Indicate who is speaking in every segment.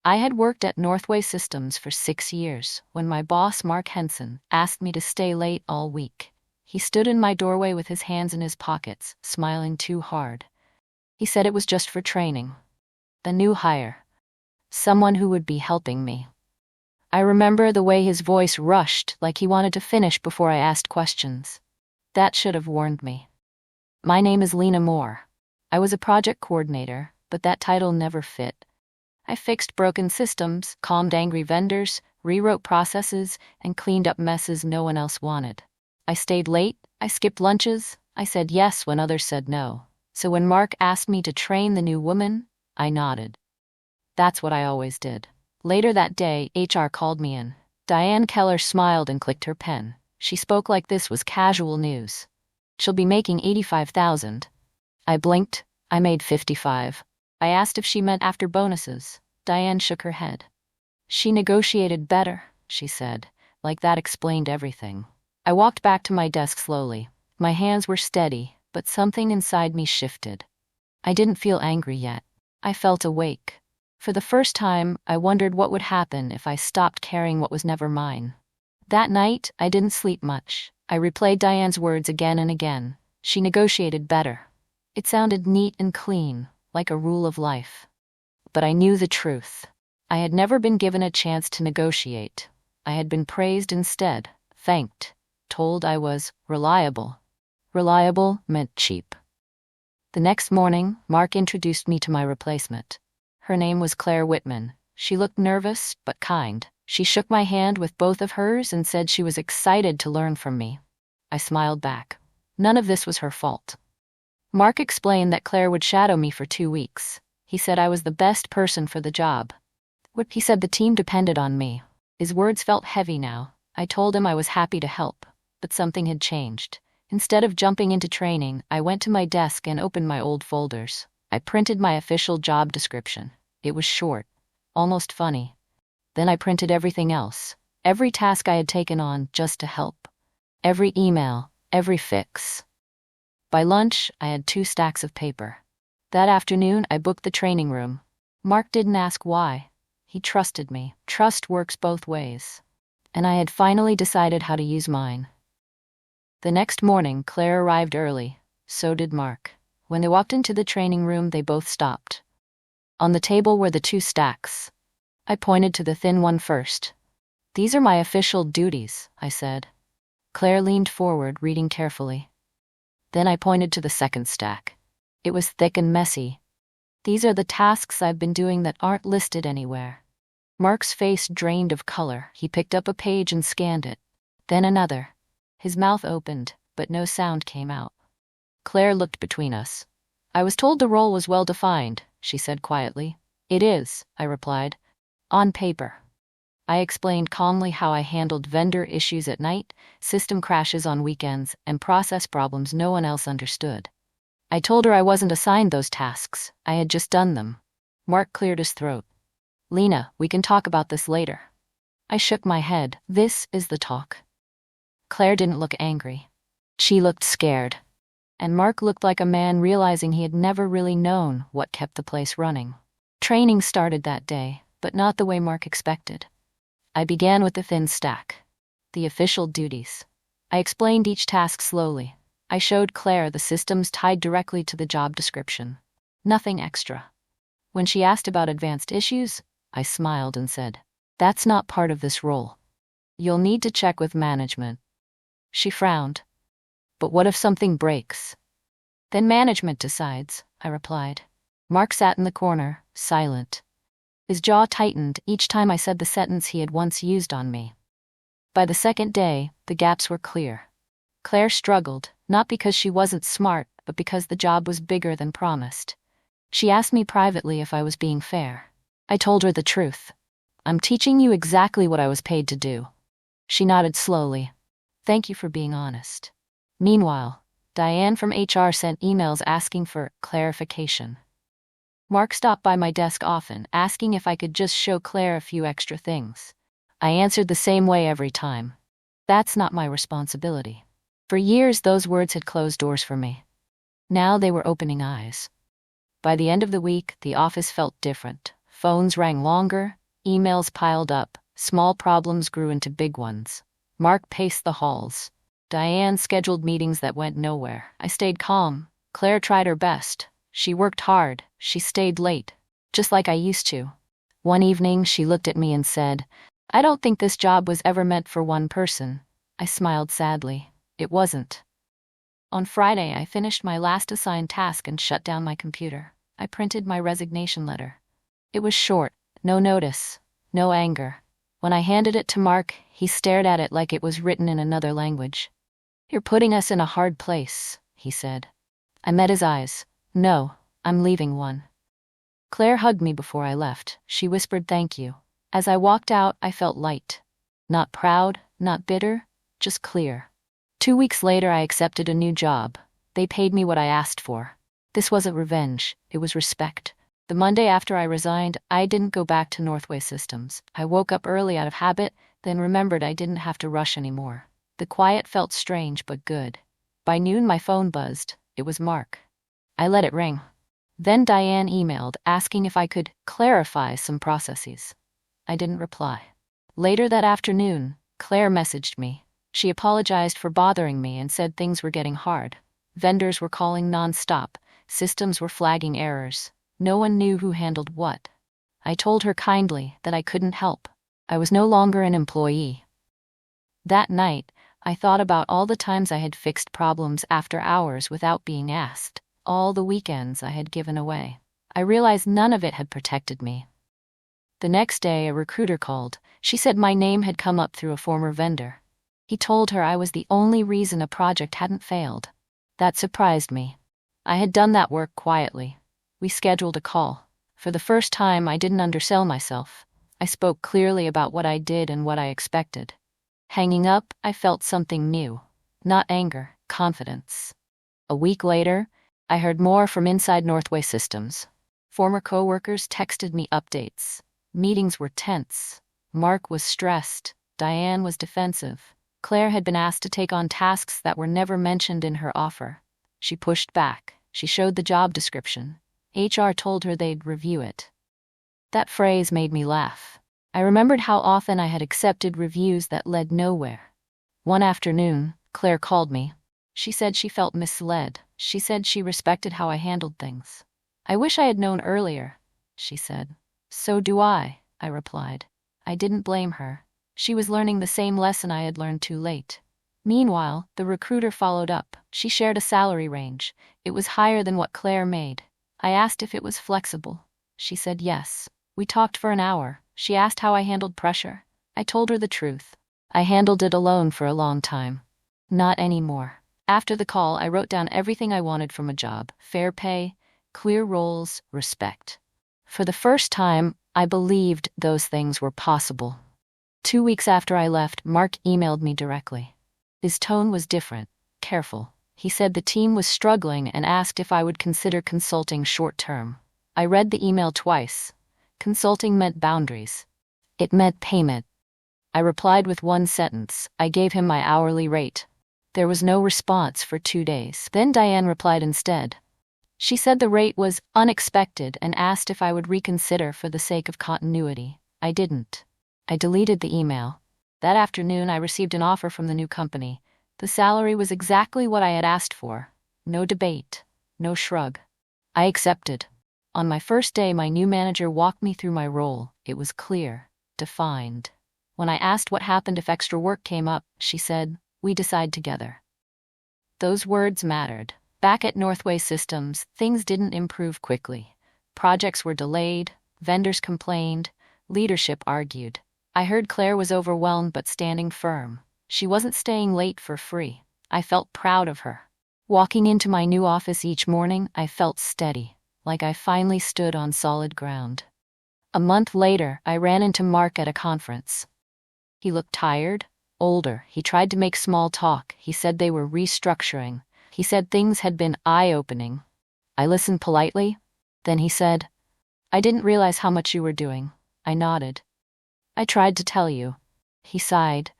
Speaker 1: I had worked at Northway Systems for 6 years when my boss, Mark Henson, asked me to stay late all week. He stood in my doorway with his hands in his pockets, smiling too hard. He said it was just for training. The new hire. Someone who would be helping me. I remember the way his voice rushed, like he wanted to finish before I asked questions. That should have warned me. My name is Lena Moore. I was a project coordinator, but that title never fit. I fixed broken systems, calmed angry vendors, rewrote processes, and cleaned up messes no one else wanted. I stayed late, I skipped lunches, I said yes when others said no. So when Mark asked me to train the new woman, I nodded. That's what I always did. Later that day, HR called me in. Diane Keller smiled and clicked her pen. She spoke like this was casual news. She'll be making $85,000. I blinked. I made 55. I asked if she meant after bonuses. Diane shook her head. She negotiated better, she said. Like that explained everything. I walked back to my desk slowly. My hands were steady, but something inside me shifted. I didn't feel angry yet. I felt awake. For the first time, I wondered what would happen if I stopped caring what was never mine. That night, I didn't sleep much. I replayed Diane's words again and again. She negotiated better. It sounded neat and clean, like a rule of life. But I knew the truth. I had never been given a chance to negotiate. I had been praised instead, thanked, told I was reliable. Reliable meant cheap. The next morning, Mark introduced me to my replacement. Her name was Claire Whitman. She looked nervous, but kind. She shook my hand with both of hers and said she was excited to learn from me. I smiled back. None of this was her fault. Mark explained that Claire would shadow me for 2 weeks. He said I was the best person for the job. He said the team depended on me. His words felt heavy now. I told him I was happy to help, but something had changed. Instead of jumping into training, I went to my desk and opened my old folders. I printed my official job description. It was short, almost funny. Then I printed everything else, every task I had taken on just to help. Every email, every fix. By lunch, I had 2 stacks of paper. That afternoon, I booked the training room. Mark didn't ask why. He trusted me. Trust works both ways. And I had finally decided how to use mine. The next morning, Claire arrived early. So did Mark. When they walked into the training room, they both stopped. On the table were the 2 stacks. I pointed to the thin one first. These are my official duties, I said. Claire leaned forward, reading carefully. Then I pointed to the second stack. It was thick and messy. These are the tasks I've been doing that aren't listed anywhere. Mark's face drained of color. He picked up a page and scanned it. Then another. His mouth opened, but no sound came out. Claire looked between us. I was told the role was well defined, she said quietly. It is, I replied. On paper. I explained calmly how I handled vendor issues at night, system crashes on weekends, and process problems no one else understood. I told her I wasn't assigned those tasks. I had just done them. Mark cleared his throat. Lena, we can talk about this later. I shook my head. This is the talk. Claire didn't look angry. She looked scared. And Mark looked like a man realizing he had never really known what kept the place running. Training started that day, but not the way Mark expected. I began with the thin stack. The official duties. I explained each task slowly. I showed Claire the systems tied directly to the job description. Nothing extra. When she asked about advanced issues, I smiled and said, "That's not part of this role. You'll need to check with management." She frowned. "But what if something breaks?" "Then management decides," I replied. Mark sat in the corner, silent. His jaw tightened each time I said the sentence he had once used on me. By the second day, the gaps were clear. Claire struggled, not because she wasn't smart, but because the job was bigger than promised. She asked me privately if I was being fair. I told her the truth. "I'm teaching you exactly what I was paid to do." She nodded slowly. "Thank you for being honest." Meanwhile, Diane from HR sent emails asking for clarification. Mark stopped by my desk often, asking if I could just show Claire a few extra things. I answered the same way every time. That's not my responsibility. For years, those words had closed doors for me. Now they were opening eyes. By the end of the week, the office felt different. Phones rang longer, Emails piled up. Small problems grew into big ones. Mark paced the halls. Diane scheduled meetings that went nowhere. I stayed calm. Claire tried her best. She worked hard. She stayed late, just like I used to. One evening, she looked at me and said, "I don't think this job was ever meant for one person." I smiled sadly. It wasn't. On Friday, I finished my last assigned task and shut down my computer. I printed my resignation letter. It was short, no notice, no anger. When I handed it to Mark, he stared at it like it was written in another language. "You're putting us in a hard place," he said. I met his eyes. "No, I'm leaving one." Claire hugged me before I left. She whispered thank you. As I walked out, I felt light. Not proud, not bitter, just clear. 2 weeks later, I accepted a new job. They paid me what I asked for. This wasn't revenge, it was respect. The Monday after I resigned, I didn't go back to Northway Systems. I woke up early out of habit, then remembered I didn't have to rush anymore. The quiet felt strange but good. By noon, my phone buzzed. It was Mark. I let it ring. Then Diane emailed, asking if I could clarify some processes. I didn't reply. Later that afternoon, Claire messaged me. She apologized for bothering me and said things were getting hard. Vendors were calling nonstop. Systems were flagging errors. No one knew who handled what. I told her kindly that I couldn't help. I was no longer an employee. That night, I thought about all the times I had fixed problems after hours without being asked, all the weekends I had given away. I realized none of it had protected me. The next day, a recruiter called. She said my name had come up through a former vendor. He told her I was the only reason a project hadn't failed. That surprised me. I had done that work quietly. We scheduled a call. For the first time, I didn't undersell myself. I spoke clearly about what I did and what I expected. Hanging up, I felt something new. Not anger, confidence. A week later, I heard more from inside Northway Systems. Former coworkers texted me updates. Meetings were tense. Mark was stressed. Diane was defensive. Claire had been asked to take on tasks that were never mentioned in her offer. She pushed back. She showed the job description. HR told her they'd review it. That phrase made me laugh. I remembered how often I had accepted reviews that led nowhere. One afternoon, Claire called me. She said she felt misled. She said she respected how I handled things. "I wish I had known earlier," she said. "So do I replied. I didn't blame her. She was learning the same lesson I had learned too late. Meanwhile, the recruiter followed up. She shared a salary range. It was higher than what Claire made. I asked if it was flexible. She said yes. We talked for an hour. She asked how I handled pressure. I told her the truth. I handled it alone for a long time. Not anymore. After the call, I wrote down everything I wanted from a job: fair pay, clear roles, respect. For the first time, I believed those things were possible. 2 weeks after I left, Mark emailed me directly. His tone was different, careful. He said the team was struggling and asked if I would consider consulting short-term. I read the email twice. Consulting meant boundaries. It meant payment. I replied with one sentence. I gave him my hourly rate. There was no response for 2 days. Then Diane replied instead. She said the rate was unexpected and asked if I would reconsider for the sake of continuity. I didn't. I deleted the email. That afternoon, I received an offer from the new company. The salary was exactly what I had asked for. No debate. No shrug. I accepted. On my first day, my new manager walked me through my role. It was clear, defined. When I asked what happened if extra work came up, she said, "We decide together." Those words mattered. Back at Northway Systems, things didn't improve quickly. Projects were delayed, vendors complained, leadership argued. I heard Claire was overwhelmed but standing firm. She wasn't staying late for free. I felt proud of her. Walking into my new office each morning, I felt steady, like I finally stood on solid ground. A month later, I ran into Mark at a conference. He looked tired, older. He tried to make small talk. He said they were restructuring. He said things had been eye-opening. I listened politely. Then he said, "I didn't realize how much you were doing." I nodded. "I tried to tell you." He sighed.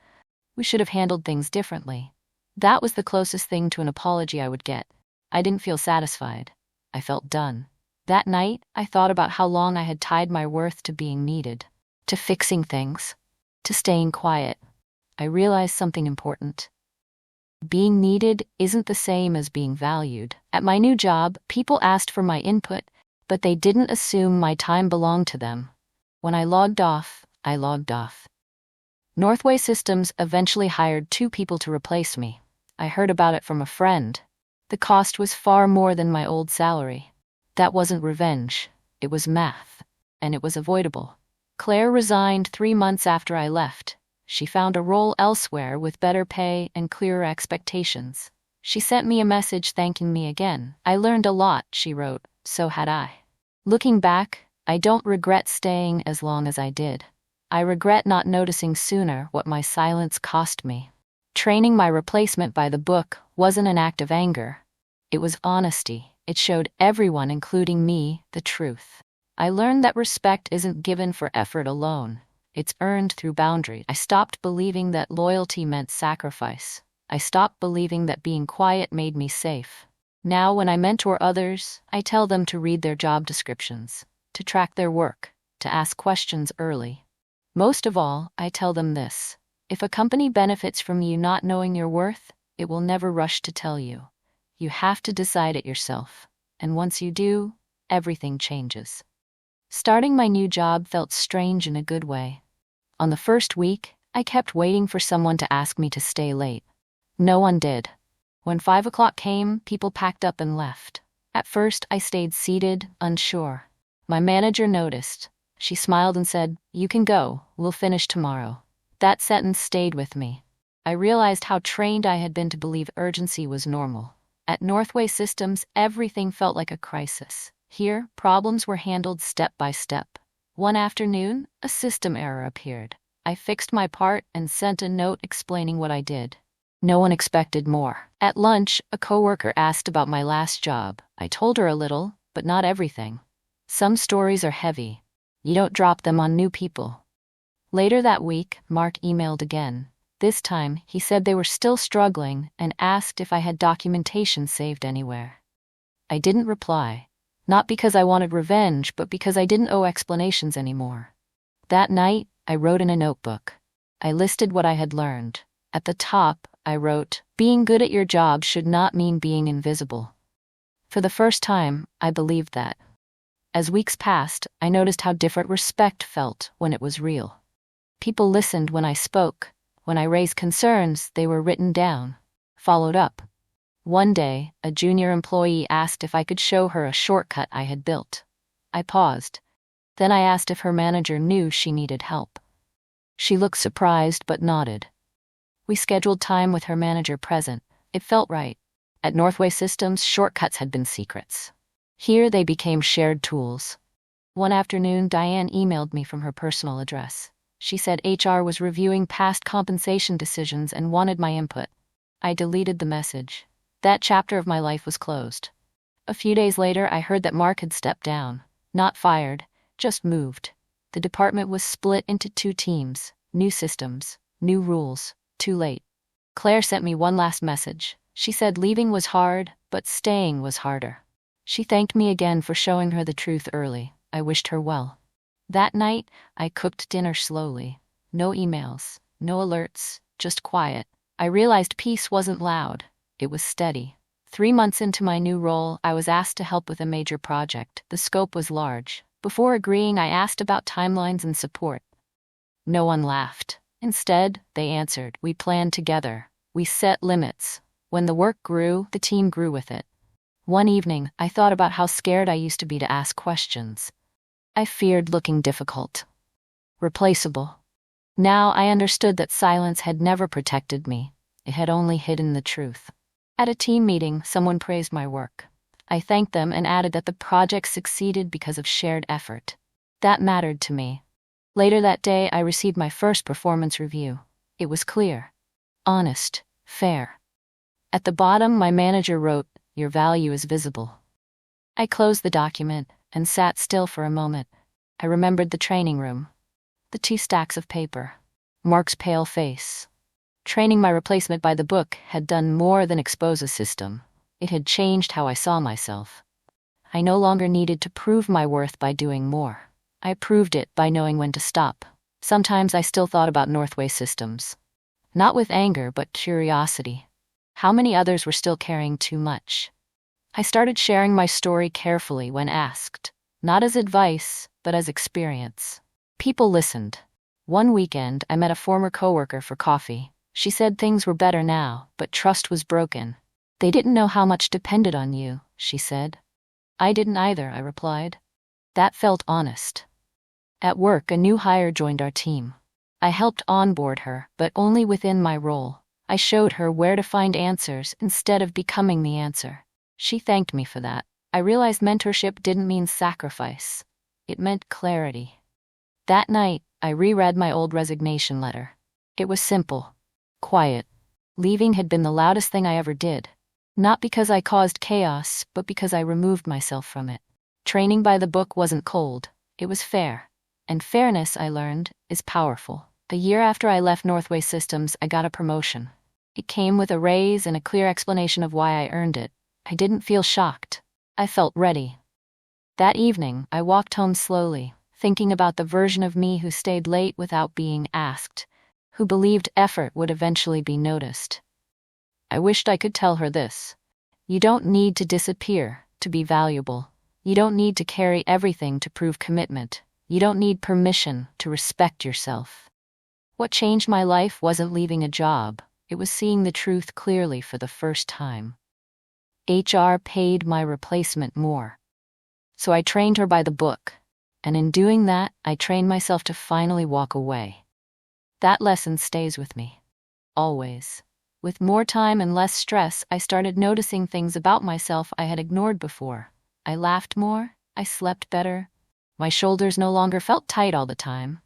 Speaker 1: "We should have handled things differently." That was the closest thing to an apology I would get. I didn't feel satisfied. I felt done. That night, I thought about how long I had tied my worth to being needed. to fixing things, to staying quiet, I realized something important. Being needed isn't the same as being valued. At my new job, people asked for my input, but they didn't assume my time belonged to them. When I logged off, I logged off. Northway Systems eventually hired 2 people to replace me. I heard about it from a friend. The cost was far more than my old salary. That wasn't revenge. It was math. And it was avoidable. Claire resigned 3 months after I left. She found a role elsewhere with better pay and clearer expectations. She sent me a message thanking me again. I learned a lot, she wrote. So had I. Looking back, I don't regret staying as long as I did. I regret not noticing sooner what my silence cost me. Training my replacement by the book wasn't an act of anger. It was honesty. It showed everyone, including me, the truth. I learned that respect isn't given for effort alone. It's earned through boundaries. I stopped believing that loyalty meant sacrifice. I stopped believing that being quiet made me safe. Now, when I mentor others, I tell them to read their job descriptions, to track their work, to ask questions early. Most of all, I tell them this: if a company benefits from you not knowing your worth, it will never rush to tell you. You have to decide it yourself. And once you do, everything changes. Starting my new job felt strange in a good way. On the first week, I kept waiting for someone to ask me to stay late. No one did. When 5 o'clock came, people packed up and left. At first, I stayed seated, unsure. My manager noticed. She smiled and said, "You can go, we'll finish tomorrow." That sentence stayed with me. I realized how trained I had been to believe urgency was normal. At Northway Systems, everything felt like a crisis. Here, problems were handled step by step. One afternoon, a system error appeared. I fixed my part and sent a note explaining what I did. No one expected more. At lunch, a coworker asked about my last job. I told her a little, but not everything. Some stories are heavy. You don't drop them on new people. Later that week, Mark emailed again. This time, he said they were still struggling and asked if I had documentation saved anywhere. I didn't reply. Not because I wanted revenge, but because I didn't owe explanations anymore. That night, I wrote in a notebook. I listed what I had learned. At the top, I wrote, "Being good at your job should not mean being invisible." For the first time, I believed that. As weeks passed, I noticed how different respect felt when it was real. People listened when I spoke. When I raised concerns, they were written down, followed up. One day, a junior employee asked if I could show her a shortcut I had built. I paused. Then I asked if her manager knew she needed help. She looked surprised but nodded. We scheduled time with her manager present. It felt right. At Northway Systems, shortcuts had been secrets. Here they became shared tools. One afternoon, Diane emailed me from her personal address. She said HR was reviewing past compensation decisions and wanted my input. I deleted the message. That chapter of my life was closed. A few days later, I heard that Mark had stepped down. Not fired, just moved. The department was split into 2 teams. New systems, new rules. Too late. Claire sent me one last message. She said leaving was hard, but staying was harder. She thanked me again for showing her the truth early. I wished her well. That night, I cooked dinner slowly. No emails, no alerts, just quiet. I realized peace wasn't loud. It was steady. 3 months into my new role, I was asked to help with a major project. The scope was large. Before agreeing, I asked about timelines and support. No one laughed. Instead, they answered, "We planned together. We set limits. When the work grew, the team grew with it." One evening, I thought about how scared I used to be to ask questions. I feared looking difficult, replaceable. Now I understood that silence had never protected me. It had only hidden the truth. At a team meeting, someone praised my work. I thanked them and added that the project succeeded because of shared effort. That mattered to me. Later that day, I received my first performance review. It was clear, honest, fair. At the bottom, my manager wrote, "Your value is visible." I closed the document and sat still for a moment. I remembered the training room, the 2 stacks of paper, Mark's pale face. Training my replacement by the book had done more than expose a system. It had changed how I saw myself. I no longer needed to prove my worth by doing more. I proved it by knowing when to stop. Sometimes I still thought about Northway systems. Not with anger, but curiosity. How many others were still carrying too much? I started sharing my story carefully when asked, not as advice, but as experience. People listened. One weekend, I met a former coworker for coffee. She said things were better now, but trust was broken. They didn't know how much depended on you, she said. I didn't either, I replied. That felt honest. At work, a new hire joined our team. I helped onboard her, but only within my role. I showed her where to find answers instead of becoming the answer. She thanked me for that. I realized mentorship didn't mean sacrifice. It meant clarity. That night, I reread my old resignation letter. It was simple, quiet. Leaving had been the loudest thing I ever did. Not because I caused chaos, but because I removed myself from it. Training by the book wasn't cold. It was fair. And fairness, I learned, is powerful. The year after I left Northway Systems, I got a promotion. It came with a raise and a clear explanation of why I earned it. I didn't feel shocked. I felt ready. That evening, I walked home slowly, thinking about the version of me who stayed late without being asked, who believed effort would eventually be noticed. I wished I could tell her this. You don't need to disappear to be valuable. You don't need to carry everything to prove commitment. You don't need permission to respect yourself. What changed my life wasn't leaving a job. It was seeing the truth clearly for the first time. HR paid my replacement more. So I trained her by the book. And in doing that, I trained myself to finally walk away. That lesson stays with me. Always. With more time and less stress, I started noticing things about myself I had ignored before. I laughed more. I slept better. My shoulders no longer felt tight all the time.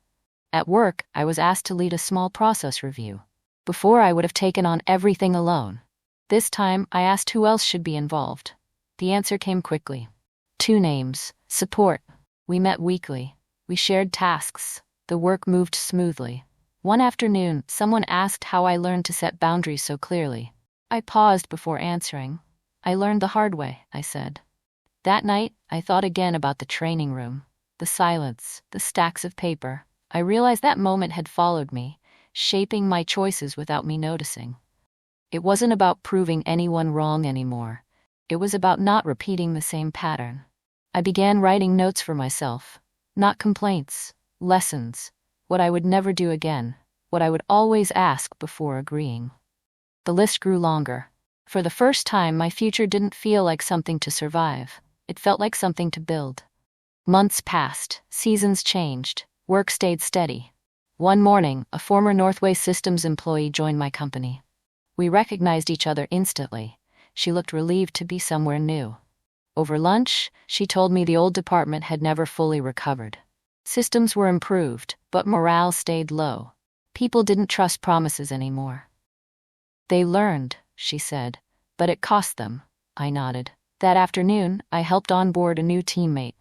Speaker 1: At work, I was asked to lead a small process review. Before, I would have taken on everything alone. This time, I asked who else should be involved. The answer came quickly. 2 names. Support. We met weekly. We shared tasks. The work moved smoothly. One afternoon, someone asked how I learned to set boundaries so clearly. I paused before answering. I learned the hard way, I said. That night, I thought again about the training room, the silence, the stacks of paper. I realized that moment had followed me, shaping my choices without me noticing. It wasn't about proving anyone wrong anymore. It was about not repeating the same pattern. I began writing notes for myself. Not complaints, lessons, what I would never do again, what I would always ask before agreeing. The list grew longer. For the first time, my future didn't feel like something to survive. It felt like something to build. Months passed, seasons changed, work stayed steady. One morning, a former Northway Systems employee joined my company. We recognized each other instantly. She looked relieved to be somewhere new. Over lunch, she told me the old department had never fully recovered. Systems were improved, but morale stayed low. People didn't trust promises anymore. They learned, she said, but it cost them. I nodded. That afternoon, I helped onboard a new teammate.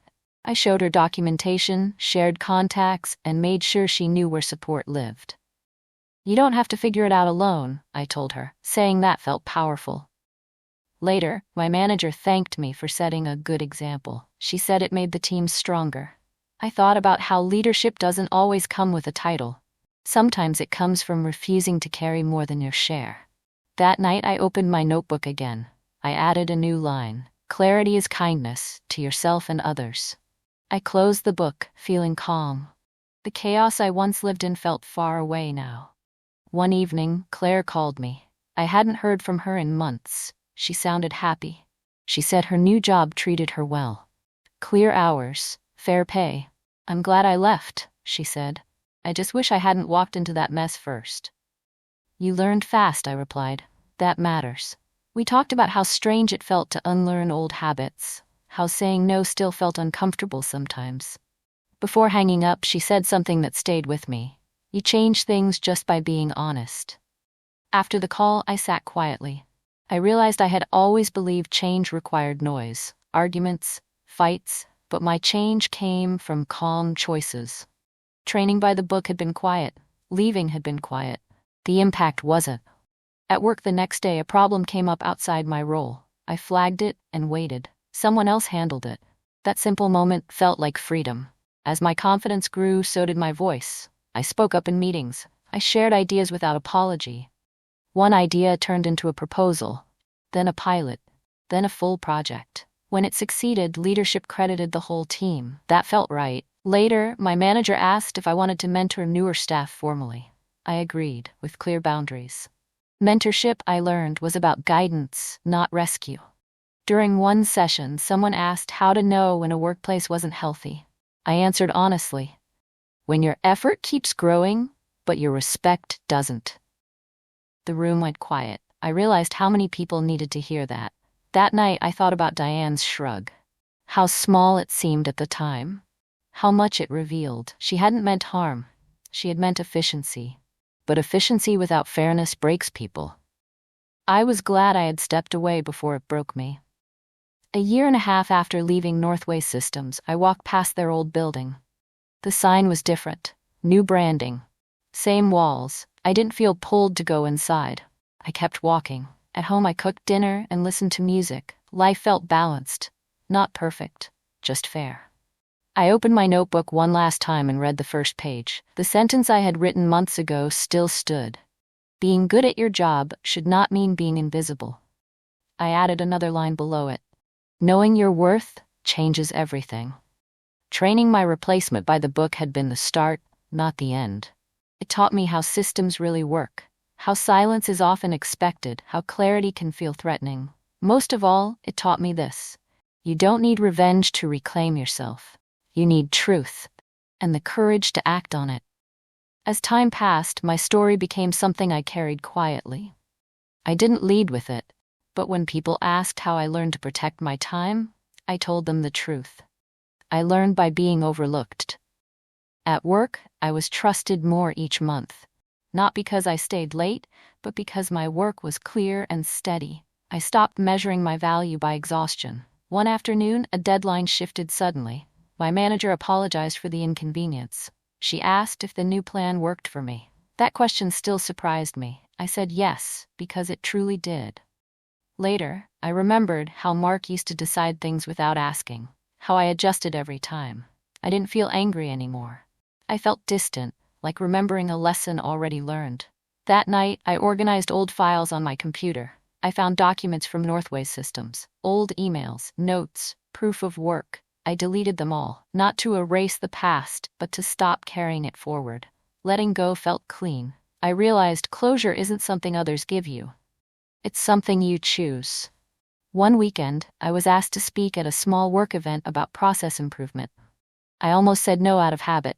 Speaker 1: I showed her documentation, shared contacts, and made sure she knew where support lived. You don't have to figure it out alone, I told her, saying that felt powerful. Later, my manager thanked me for setting a good example. She said it made the team stronger. I thought about how leadership doesn't always come with a title. Sometimes it comes from refusing to carry more than your share. That night, I opened my notebook again. I added a new line. Clarity is kindness to yourself and others. I closed the book, feeling calm. The chaos I once lived in felt far away now. One evening, Claire called me. I hadn't heard from her in months. She sounded happy. She said her new job treated her well. Clear hours, fair pay. I'm glad I left, she said. I just wish I hadn't walked into that mess first. You learned fast, I replied. That matters. We talked about how strange it felt to unlearn old habits, how saying no still felt uncomfortable sometimes. Before hanging up, she said something that stayed with me. You change things just by being honest. After the call, I sat quietly. I realized I had always believed change required noise, arguments, fights, but my change came from calm choices. Training by the book had been quiet. Leaving had been quiet. The impact wasn't. At work the next day, a problem came up outside my role. I flagged it and waited. Someone else handled it. That simple moment felt like freedom. As my confidence grew, so did my voice. I spoke up in meetings. I shared ideas without apology. One idea turned into a proposal, then a pilot, then a full project. When it succeeded, leadership credited the whole team. That felt right. Later, my manager asked if I wanted to mentor newer staff formally. I agreed, with clear boundaries. Mentorship, I learned, was about guidance, not rescue. During one session, someone asked how to know when a workplace wasn't healthy. I answered honestly, when your effort keeps growing, but your respect doesn't. The room went quiet. I realized how many people needed to hear that. That night, I thought about Diane's shrug. How small it seemed at the time. How much it revealed. She hadn't meant harm. She had meant efficiency. But efficiency without fairness breaks people. I was glad I had stepped away before it broke me. A year and a half after leaving Northway Systems, I walked past their old building. The sign was different. New branding. Same walls. I didn't feel pulled to go inside. I kept walking. At home I cooked dinner and listened to music. Life felt balanced. Not perfect. Just fair. I opened my notebook one last time and read the first page. The sentence I had written months ago still stood. Being good at your job should not mean being invisible. I added another line below it. Knowing your worth changes everything. Training my replacement by the book had been the start, not the end. It taught me how systems really work, how silence is often expected, how clarity can feel threatening. Most of all, it taught me this. You don't need revenge to reclaim yourself. You need truth and the courage to act on it. As time passed, my story became something I carried quietly. I didn't lead with it, but when people asked how I learned to protect my time, I told them the truth. I learned by being overlooked. At work, I was trusted more each month. Not because I stayed late, but because my work was clear and steady. I stopped measuring my value by exhaustion. One afternoon, a deadline shifted suddenly. My manager apologized for the inconvenience. She asked if the new plan worked for me. That question still surprised me. I said yes, because it truly did. Later, I remembered how Mark used to decide things without asking, how I adjusted every time. I didn't feel angry anymore. I felt distant, like remembering a lesson already learned. That night, I organized old files on my computer. I found documents from Northway Systems, old emails, notes, proof of work. I deleted them all, not to erase the past, but to stop carrying it forward. Letting go felt clean. I realized closure isn't something others give you. It's something you choose. One weekend, I was asked to speak at a small work event about process improvement. I almost said no out of habit.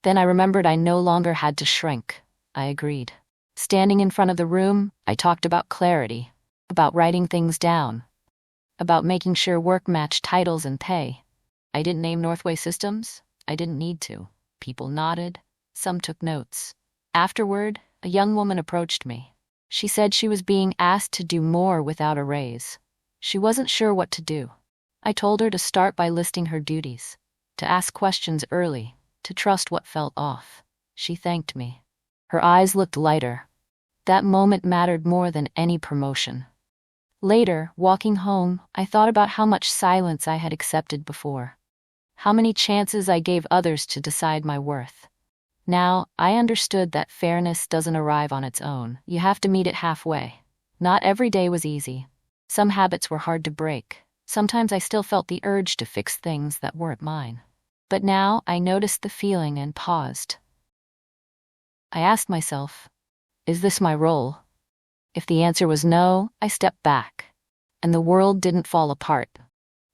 Speaker 1: Then I remembered I no longer had to shrink. I agreed. Standing in front of the room, I talked about clarity, about writing things down, about making sure work matched titles and pay. I didn't name Northway Systems. I didn't need to. People nodded. Some took notes. Afterward, a young woman approached me. She said she was being asked to do more without a raise. She wasn't sure what to do. I told her to start by listing her duties, to ask questions early, to trust what felt off. She thanked me. Her eyes looked lighter. That moment mattered more than any promotion. Later, walking home, I thought about how much silence I had accepted before. How many chances I gave others to decide my worth. Now, I understood that fairness doesn't arrive on its own. You have to meet it halfway. Not every day was easy. Some habits were hard to break. Sometimes I still felt the urge to fix things that weren't mine. But now I noticed the feeling and paused. I asked myself, is this my role? If the answer was no, I stepped back. And the world didn't fall apart.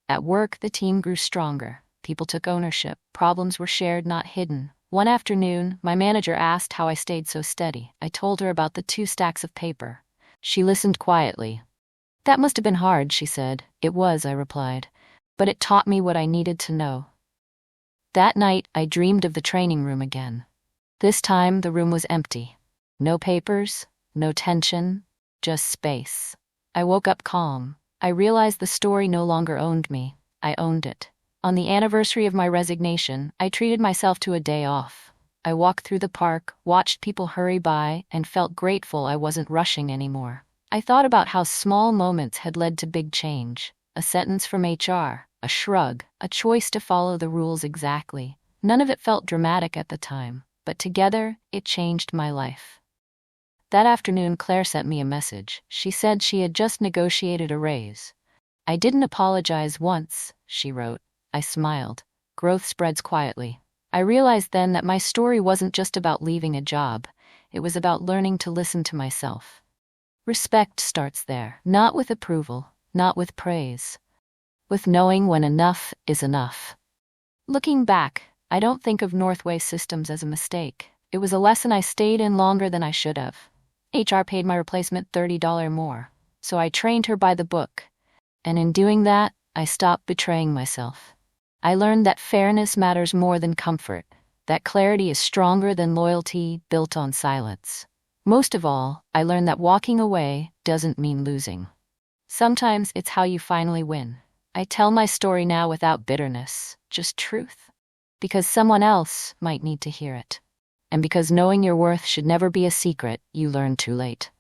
Speaker 1: At work, the team grew stronger. People took ownership. Problems were shared, not hidden. One afternoon, my manager asked how I stayed so steady. I told her about the 2 stacks of paper. She listened quietly. That must have been hard, she said. It was, I replied. But it taught me what I needed to know. That night, I dreamed of the training room again. This time, the room was empty. No papers, no tension, just space. I woke up calm. I realized the story no longer owned me. I owned it. On the anniversary of my resignation, I treated myself to a day off. I walked through the park, watched people hurry by, and felt grateful I wasn't rushing anymore. I thought about how small moments had led to big change. A sentence from HR, a shrug, a choice to follow the rules exactly. None of it felt dramatic at the time, but together, it changed my life. That afternoon, Claire sent me a message. She said she had just negotiated a raise. I didn't apologize once, she wrote. I smiled. Growth spreads quietly. I realized then that my story wasn't just about leaving a job. It was about learning to listen to myself. Respect starts there, not with approval, not with praise, with knowing when enough is enough. Looking back, I don't think of Northway Systems as a mistake. It was a lesson I stayed in longer than I should have. HR paid my replacement $30 more, so I trained her by the book. And in doing that, I stopped betraying myself. I learned that fairness matters more than comfort, that clarity is stronger than loyalty built on silence. Most of all, I learned that walking away doesn't mean losing. Sometimes it's how you finally win. I tell my story now without bitterness, just truth. Because someone else might need to hear it. And because knowing your worth should never be a secret you learn too late.